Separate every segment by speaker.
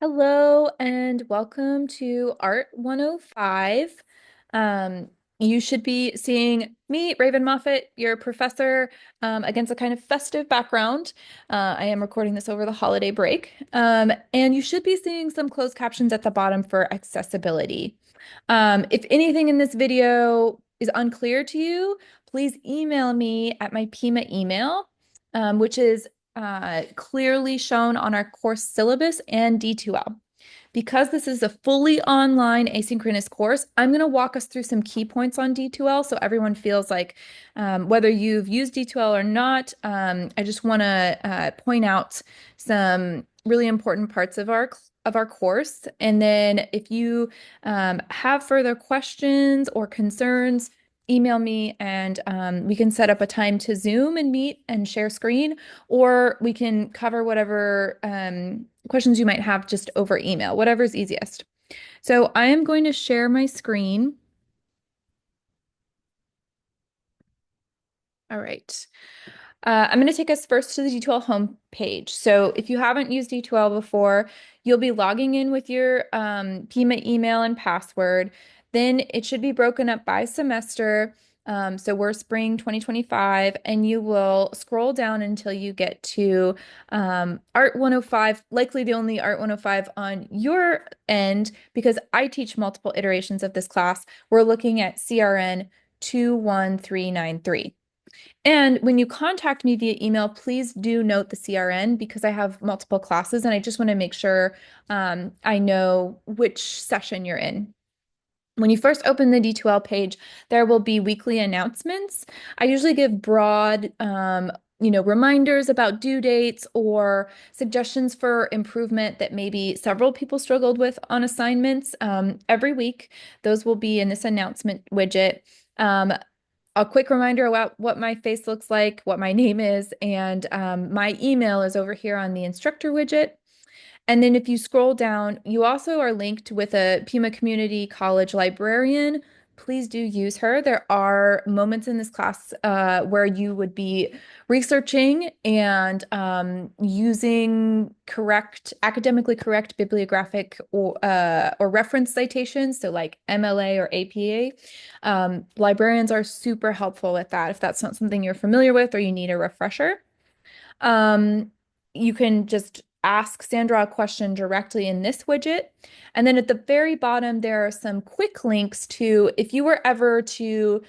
Speaker 1: Hello and welcome to Art 105. You should be seeing me, Raven Moffat, your professor, against a kind of festive background. I am recording this over the holiday break. And you should be seeing some closed captions at the bottom for accessibility. If anything in this video is unclear to you, please email me at my PIMA email, which is clearly shown on our course syllabus and D2L. Because this is a fully online asynchronous course, I'm going to walk us through some key points on D2L so everyone feels like whether you've used D2L or not, I just want to point out some really important parts of our course. And then if you have further questions or concerns, email me and we can set up a time to Zoom and meet and share screen, or we can cover whatever questions you might have just over email, whatever's easiest. So I am going to share my screen. All right. I'm going to take us first to the D2L homepage. So if you haven't used D2L before, you'll be logging in with your PIMA email and password. Then it should be broken up by semester. So we're spring 2025, and you will scroll down until you get to Art 105, likely the only Art 105 on your end, because I teach multiple iterations of this class. We're looking at CRN 21393. And when you contact me via email, please do note the CRN because I have multiple classes and I just want to make sure I know which session you're in. When you first open the D2L page, there will be weekly announcements. I usually give broad, reminders about due dates or suggestions for improvement that maybe several people struggled with on assignments every week. Those will be in this announcement widget. A quick reminder about what my face looks like, what my name is, and my email is over here on the instructor widget. And then if you scroll down, you also are linked with a Pima Community College librarian. Please do use her. There are moments in this class where you would be researching and using academically correct bibliographic or reference citations, so like MLA or APA. Librarians are super helpful with that if that's not something you're familiar with or you need a refresher. Um, you can just ask Sandra a question directly in this widget. And then at the very bottom, there are some quick links to if you were ever to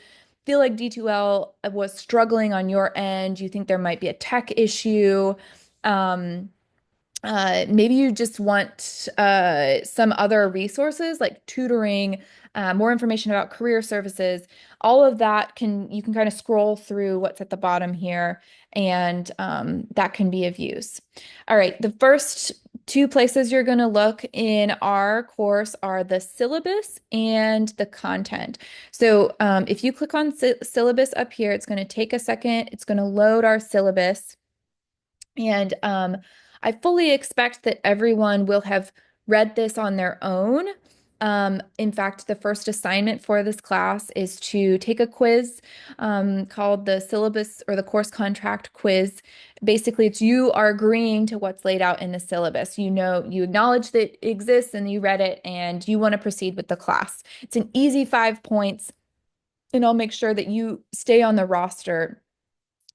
Speaker 1: feel like D2L was struggling on your end, you think there might be a tech issue. Um, Maybe you just want some other resources like tutoring, more information about career services. All of that you can kind of scroll through what's at the bottom here, and that can be of use. All right, the first two places you're going to look in our course are the syllabus and the content. So if you click on syllabus up here, it's going to take a second. It's going to load our syllabus. And I fully expect that everyone will have read this on their own. In fact, the first assignment for this class is to take a quiz called the syllabus or the course contract quiz. Basically, it's you are agreeing to what's laid out in the syllabus. You know, you acknowledge that it exists and you read it and you want to proceed with the class. It's an easy 5 points, and I'll make sure that you stay on the roster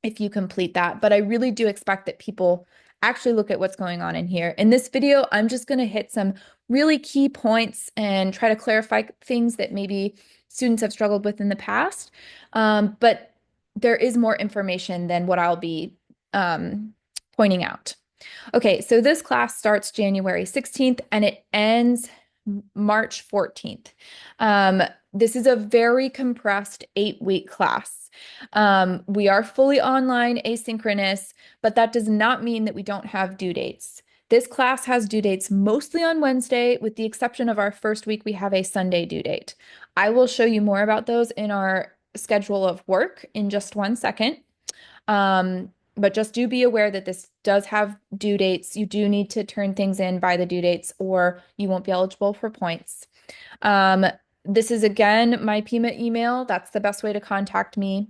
Speaker 1: if you complete that. But I really do expect that people actually look at what's going on in here. In this video, I'm just going to hit some really key points and try to clarify things that maybe students have struggled with in the past. But there is more information than what I'll be pointing out. Okay, so this class starts January 16th and it ends March 14th. This is a very compressed 8-week class. We are fully online, asynchronous, but that does not mean that we don't have due dates. This class has due dates mostly on Wednesday, with the exception of our first week, we have a Sunday due date. I will show you more about those in our schedule of work in just 1 second. But just do be aware that this does have due dates. You do need to turn things in by the due dates or you won't be eligible for points. This is again my PIMA email. That's the best way to contact me.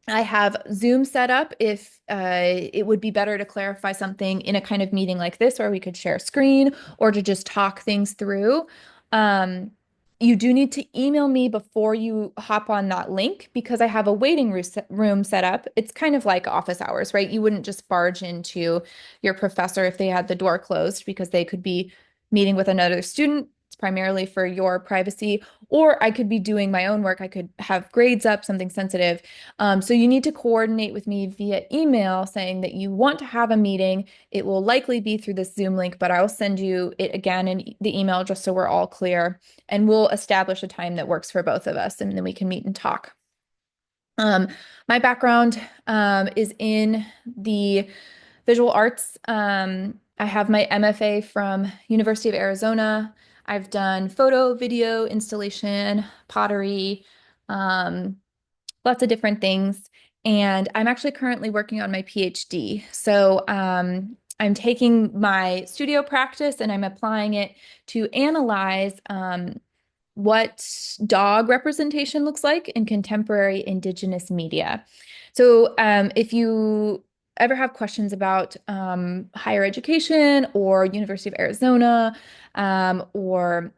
Speaker 1: I have Zoom set up if it would be better to clarify something in a kind of meeting like this where we could share a screen or to just talk things through. Um, you do need to email me before you hop on that link because I have a room set up. It's kind of like office hours, right? You wouldn't just barge into your professor if they had the door closed because they could be meeting with another student. It's primarily for your privacy, or I could be doing my own work. I could have grades up, something sensitive. So you need to coordinate with me via email saying that you want to have a meeting. It will likely be through this Zoom link, but I'll send you it again in the email just so we're all clear. And we'll establish a time that works for both of us, and then we can meet and talk. Um, my background is in the visual arts. I have my MFA from University of Arizona. I've done photo, video, installation, pottery, um, lots of different things. And I'm actually currently working on my PhD. So I'm taking my studio practice and I'm applying it to analyze what dog representation looks like in contemporary Indigenous media. So if you ever have questions about higher education or University of Arizona or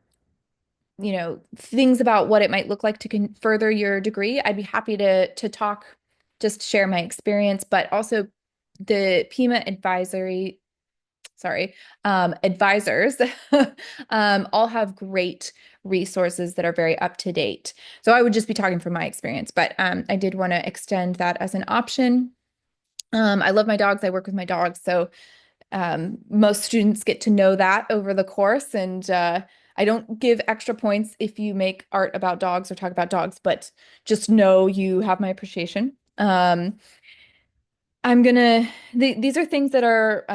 Speaker 1: things about what it might look like to further your degree, I'd be happy to talk, just share my experience, but also the PIMA advisory, sorry, advisors all have great resources that are very up to date. So I would just be talking from my experience, but I did want to extend that as an option. I love my dogs. I work with my dogs, so most students get to know that over the course, and I don't give extra points if you make art about dogs or talk about dogs, but just know you have my appreciation. I'm gonna, these are things that are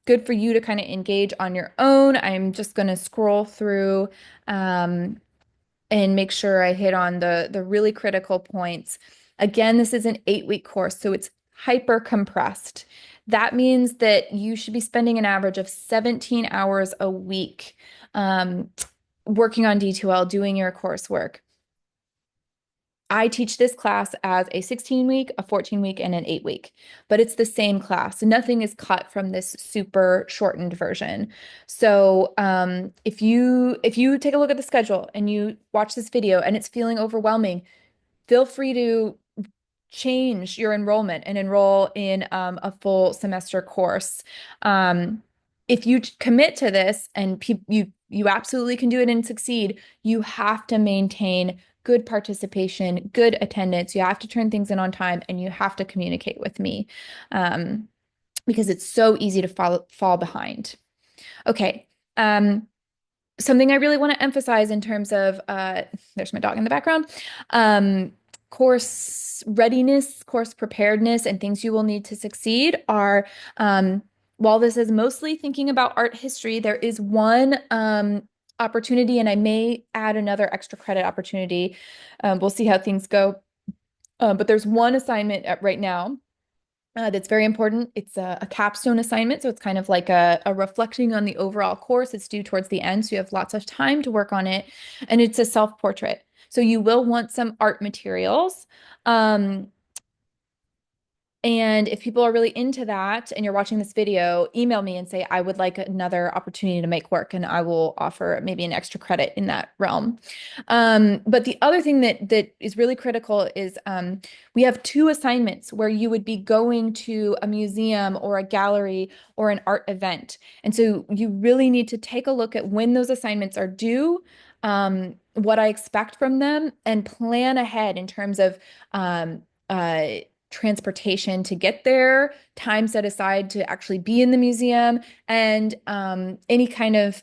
Speaker 1: good for you to kind of engage on your own. I'm just gonna scroll through um, and make sure I hit on the really critical points. Again, this is an 8-week course, so it's hyper compressed. That means that you should be spending an average of 17 hours a week um, working on D2L, doing your coursework. I teach this class as a 16-week, a 14-week, and an 8-week, but it's the same class. Nothing is cut from this super shortened version. So if you take a look at the schedule and you watch this video and it's feeling overwhelming, feel free to change your enrollment and enroll in a full semester course. Um, if you commit to this and you absolutely can do it and succeed, you have to maintain good participation, good attendance. You have to turn things in on time, and you have to communicate with me because it's so easy to fall behind. Okay. Something I really want to emphasize in terms of there's my dog in the background. Course readiness, course preparedness, and things you will need to succeed are while this is mostly thinking about art history, there is one opportunity, and I may add another extra credit opportunity. We'll see how things go. But there's one assignment right now that's very important. It's a capstone assignment, so it's kind of like a reflecting on the overall course. It's due towards the end, so you have lots of time to work on it. And it's a self-portrait. So you will want some art materials. And if people are really into that and you're watching this video, email me and say, I would like another opportunity to make work, and I will offer maybe an extra credit in that realm. But the other thing that is really critical is we have 2 assignments where you would be going to a museum or a gallery or an art event. And so you really need to take a look at when those assignments are due, what I expect from them, and plan ahead in terms of transportation to get there, time set aside to actually be in the museum, and any kind of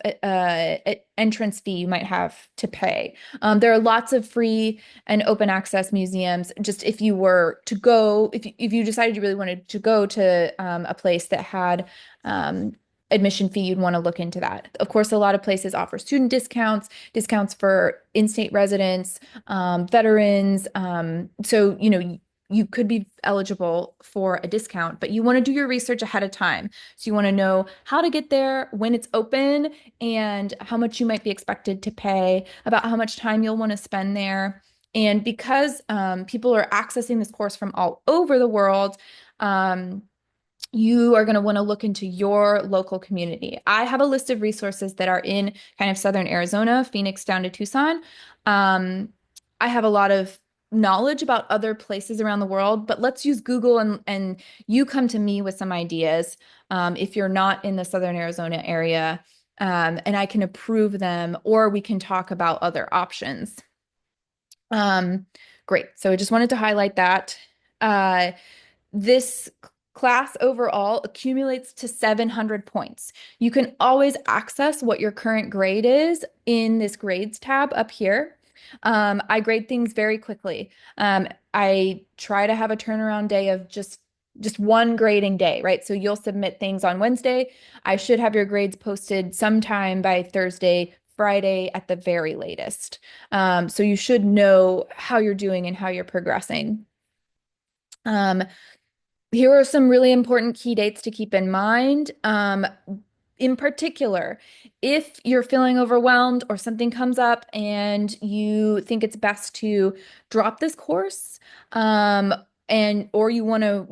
Speaker 1: entrance fee you might have to pay. There are lots of free and open access museums. Just if you were to go, if you decided you really wanted to go to a place that had admission fee, you'd want to look into that. Of course, a lot of places offer student discounts, discounts for in-state residents, veterans. So, you could be eligible for a discount, but you want to do your research ahead of time. So you want to know how to get there, when it's open, and how much you might be expected to pay, about how much time you'll want to spend there. And because people are accessing this course from all over the world, um, you are going to want to look into your local community. I have a list of resources that are in kind of southern Arizona, Phoenix down to Tucson. Um, I have a lot of knowledge about other places around the world, but let's use Google and you come to me with some ideas if you're not in the southern Arizona area, and I can approve them, or we can talk about other options. Um, Great. So I just wanted to highlight that. Uh, this class overall accumulates to 700 points. You can always access what your current grade is in this grades tab up here. I grade things very quickly. I try to have a turnaround day of just one grading day, right? So you'll submit things on Wednesday. I should have your grades posted sometime by Thursday, Friday at the very latest. So you should know how you're doing and how you're progressing. Um, Here are some really important key dates to keep in mind. In particular, if you're feeling overwhelmed or something comes up and you think it's best to drop this course, and or you want to,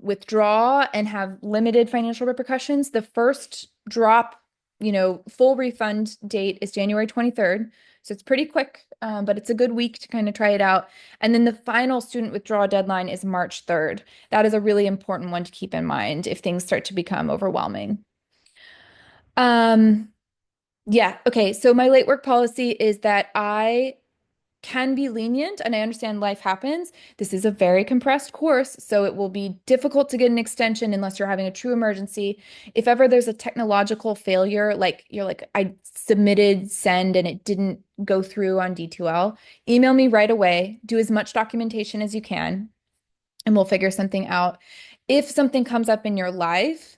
Speaker 1: withdraw and have limited financial repercussions, the first drop, full refund date is January 23rd. So it's pretty quick, but it's a good week to kind of try it out. And then the final student withdrawal deadline is March 3rd. That is a really important one to keep in mind if things start to become overwhelming. Um, yeah, okay. So my late work policy is that I can be lenient, and I understand life happens. This is a very compressed course, so it will be difficult to get an extension unless you're having a true emergency. If ever there's a technological failure, like you're like, I submitted send and it didn't go through on D2L, email me right away. Do as much documentation as you can and we'll figure something out. If something comes up in your life,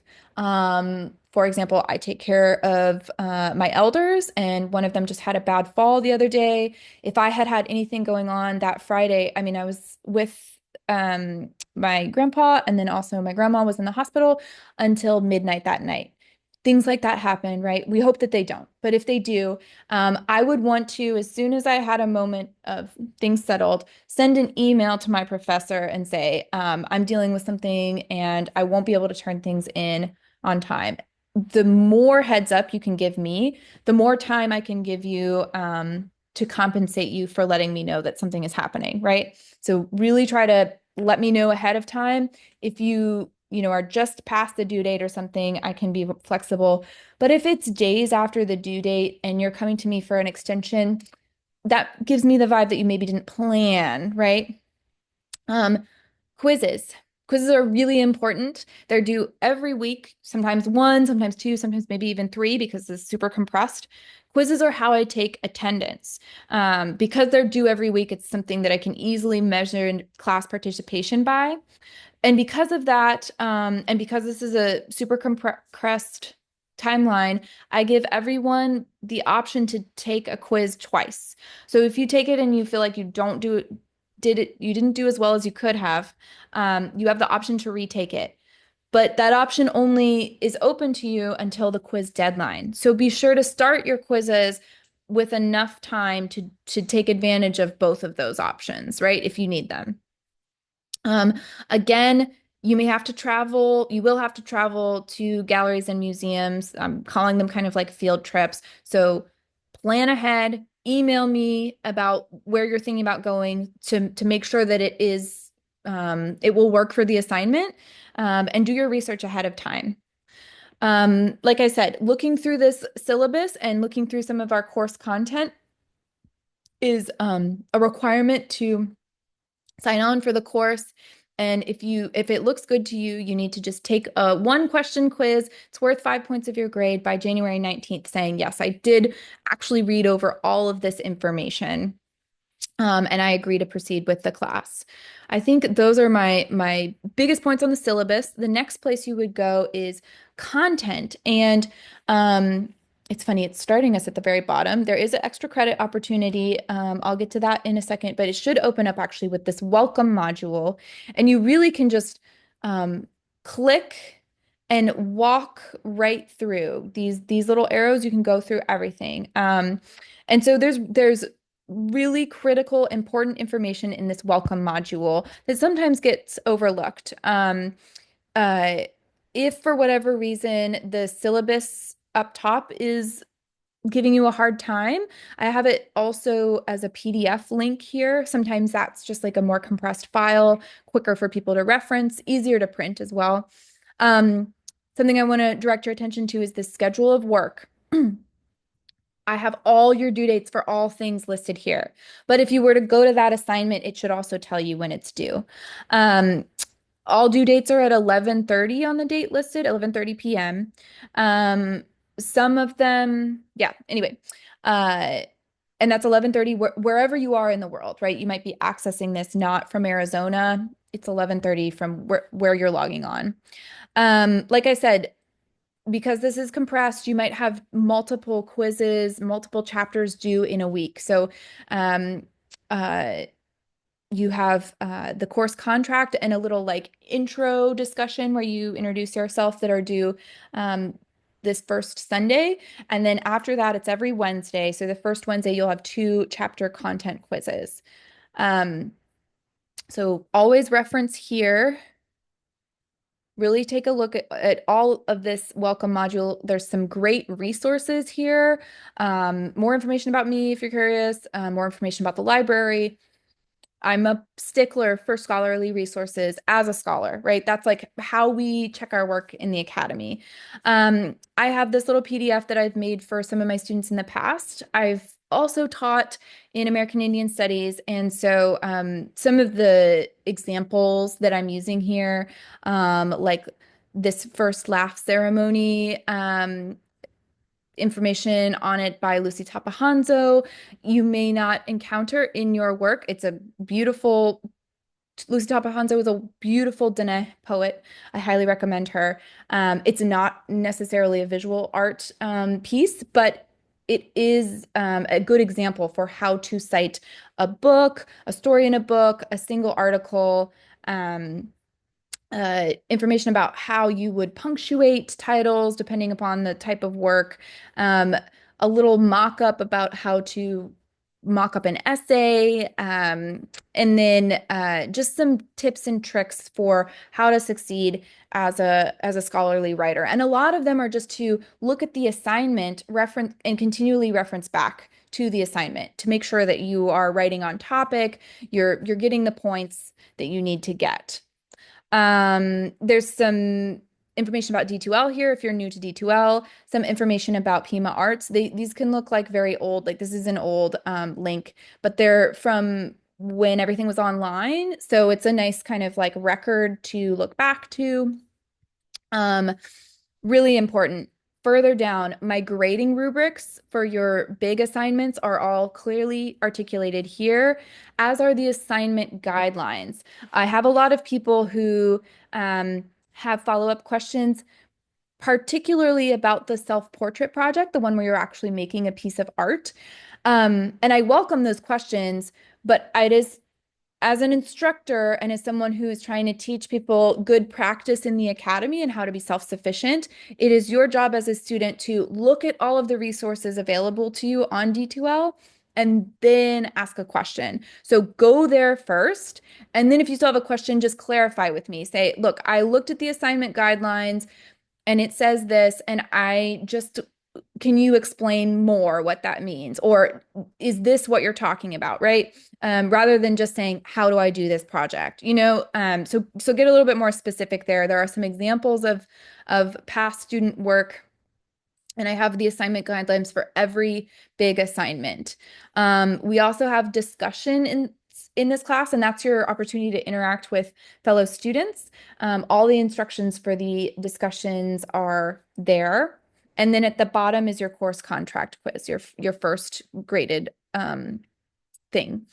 Speaker 1: for example, I take care of my elders, and one of them just had a bad fall the other day. If I had had anything going on that Friday, I mean, I was with my grandpa, and then also my grandma was in the hospital until midnight that night. Things like that happen, right? We hope that they don't, but if they do, I would want to, as soon as I had a moment of things settled, send an email to my professor and say, I'm dealing with something and I won't be able to turn things in on time. The more heads up you can give me, the more time I can give you to compensate you for letting me know that something is happening, right? So really try to let me know ahead of time. If you are just past the due date or something, I can be flexible. But if it's days after the due date and you're coming to me for an extension, that gives me the vibe that you maybe didn't plan, right? Um, quizzes. Quizzes are really important. They're due every week, sometimes one, sometimes two, sometimes maybe even three because it's super compressed. Quizzes are how I take attendance. Because they're due every week, it's something that I can easily measure in class participation by. And because of that, and because this is a super compressed timeline, I give everyone the option to take a quiz twice. So if you take it and you feel like you don't do it, you didn't do as well as you could have, you have the option to retake it. But that option only is open to you until the quiz deadline. So be sure to start your quizzes with enough time to take advantage of both of those options, right? If you need them. Um, Again, you may have to travel, you will have to travel to galleries and museums. I'm calling them kind of like field trips. So plan ahead, email me about where you're thinking about going to make sure that it will work for the assignment, and do your research ahead of time. Like I said, looking through this syllabus and looking through some of our course content is a requirement to sign on for the course. And if it looks good to you, you need to just take a one question quiz. It's worth 5 points of your grade by January 19th, saying, yes, I did actually read over all of this information. And I agree to proceed with the class. I think those are my biggest points on the syllabus. The next place you would go is content. And it's funny, it's starting us at the very bottom. There is an extra credit opportunity. I'll get to that in a second, but it should open up actually with this welcome module. And you really can just click and walk right through these little arrows. You can go through everything. And so there's really critical, important information in this welcome module that sometimes gets overlooked. Uh, if for whatever reason the syllabus up top is giving you a hard time, I have it also as a PDF link here. Sometimes that's just like a more compressed file, quicker for people to reference, easier to print as well. Um, Something I want to direct your attention to is the schedule of work. I have all your due dates for all things listed here. But if you were to go to that assignment, it should also tell you when it's due. Um, all due dates are at 11:30 on the date listed, 11:30 p.m. Um, some of them, yeah, anyway. Uh, and that's 11:30 wherever you are in the world, right? You might be accessing this not from Arizona. It's 11:30 from where you're logging on. Like I said, because this is compressed, you might have multiple quizzes, multiple chapters due in a week. So, um, uh, you have the course contract and a little like intro discussion where you introduce yourself that are due this first Sunday. And then after that, it's every Wednesday. So the first Wednesday, you'll have two chapter content quizzes. Um, so always reference here. Really take a look at all of this welcome module. There's some great resources here. More information about me if you're curious, more information about the library. I'm a stickler for scholarly resources as a scholar, right? That's like how we check our work in the academy. I have this little PDF that I've made for some of my students in the past. I've also taught in American Indian Studies, and so some of the examples that I'm using here, like this first laugh ceremony, information on it by Lucy Tapahanzo, you may not encounter in your work. It's a beautiful, Lucy Tapahanzo is a beautiful Dene poet. I highly recommend her. It's not necessarily a visual art piece, but it is a good example for how to cite a book, a story in a book, a single article, information about how you would punctuate titles depending upon the type of work, um, a little mock-up about how to mock up an essay, and then just some tips and tricks for how to succeed as a scholarly writer. And a lot of them are just to look at the assignment, reference, and continually reference back to the assignment to make sure that you are writing on topic, you're getting the points that you need to get. There's some information about D2L here if you're new to D2L, some information about Pima Arts. These can look like very old, like this is an old link, but they're from when everything was online. So it's a nice kind of like record to look back to. Um, Really important. Further down, my grading rubrics for your big assignments are all clearly articulated here, as are the assignment guidelines. I have a lot of people who have follow-up questions, particularly about the self-portrait project, the one where you're actually making a piece of art. And I welcome those questions, but it is as an instructor and as someone who is trying to teach people good practice in the academy and how to be self-sufficient, it is your job as a student to look at all of the resources available to you on D2L and then ask a question. So go there first. And then if you still have a question, just clarify with me. Say, look, I looked at the assignment guidelines and it says this, and I just, can you explain more what that means? Or is this what you're talking about, right? Rather than just saying, how do I do this project? So get a little bit more specific there. There are some examples of past student work, and I have the assignment guidelines for every big assignment. We also have discussion in this class, and that's your opportunity to interact with fellow students. All the instructions for the discussions are there. And then at the bottom is your course contract quiz, your first graded thing.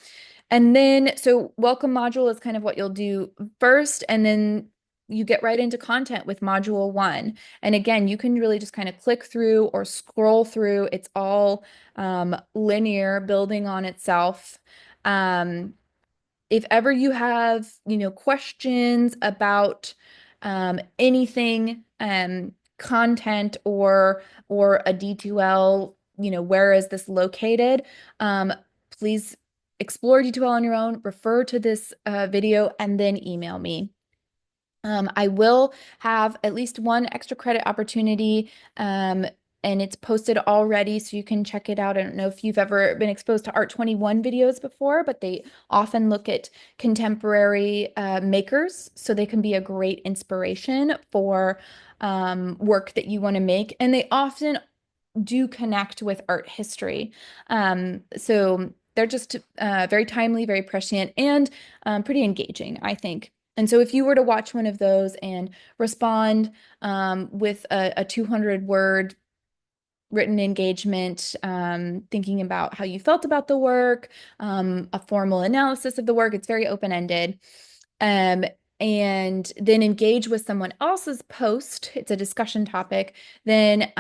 Speaker 1: And then, so welcome module is kind of what you'll do first, and then you get right into content with module one. And again, you can really just kind of click through or scroll through. It's all linear, building on itself. If ever you have, questions about anything, content or a D2L, where is this located? please explore D2L on your own, refer to this video, and then email me. I will have at least one extra credit opportunity, and it's posted already, so you can check it out. I don't know if you've ever been exposed to ART21 videos before, but they often look at contemporary makers, so they can be a great inspiration for work that you want to make. And they often do connect with art history. So they're just very timely, very prescient, and pretty engaging, I think. And so if you were to watch one of those and respond with a 200 word written engagement, thinking about how you felt about the work, a formal analysis of the work, it's very open-ended. Um, and then engage with someone else's post, it's a discussion topic, then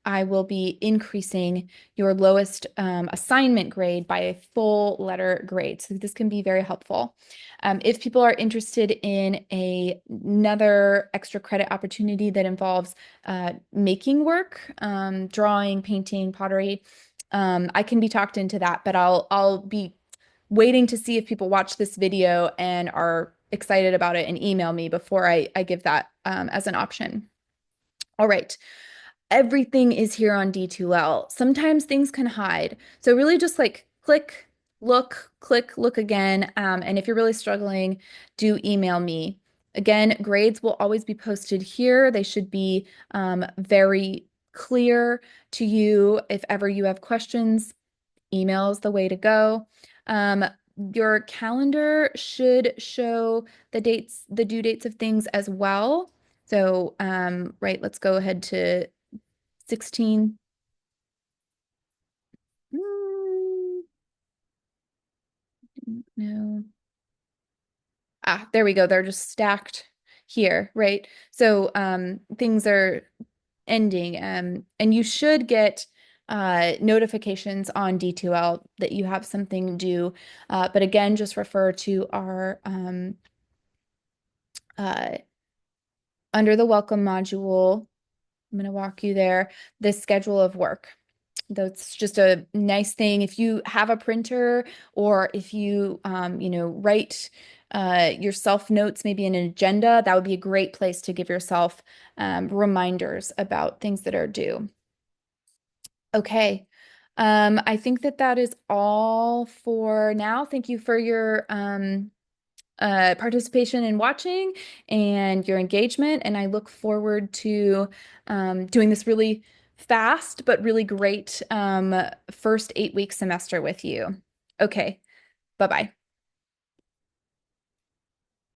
Speaker 1: I will be increasing your lowest assignment grade by a full letter grade. So this can be very helpful. If people are interested in another extra credit opportunity that involves making work, drawing, painting, pottery, I can be talked into that, but I'll be waiting to see if people watch this video and are excited about it and email me before I give that as an option. All right. Everything is here on D2L. Sometimes things can hide. So really just like click, look again. And if you're really struggling, do email me. Again, grades will always be posted here. They should be very clear to you. If ever you have questions, email is the way to go. Um, your calendar should show the dates, the due dates of things as well. So, right, let's go ahead to 16. Mm, no. Ah, there we go. They're just stacked here, right? So, things are ending, and you should get notifications on D2L that you have something due. But again, just refer to our uh, under the welcome module. I'm going to walk you there, the schedule of work. That's just a nice thing. If you have a printer or if you, write yourself notes, maybe an agenda, that would be a great place to give yourself reminders about things that are due. Okay. I think that that is all for now. Thank you for your participation in watching and your engagement. And I look forward to doing this really fast but really great first 8-week semester with you. Okay. Bye-bye.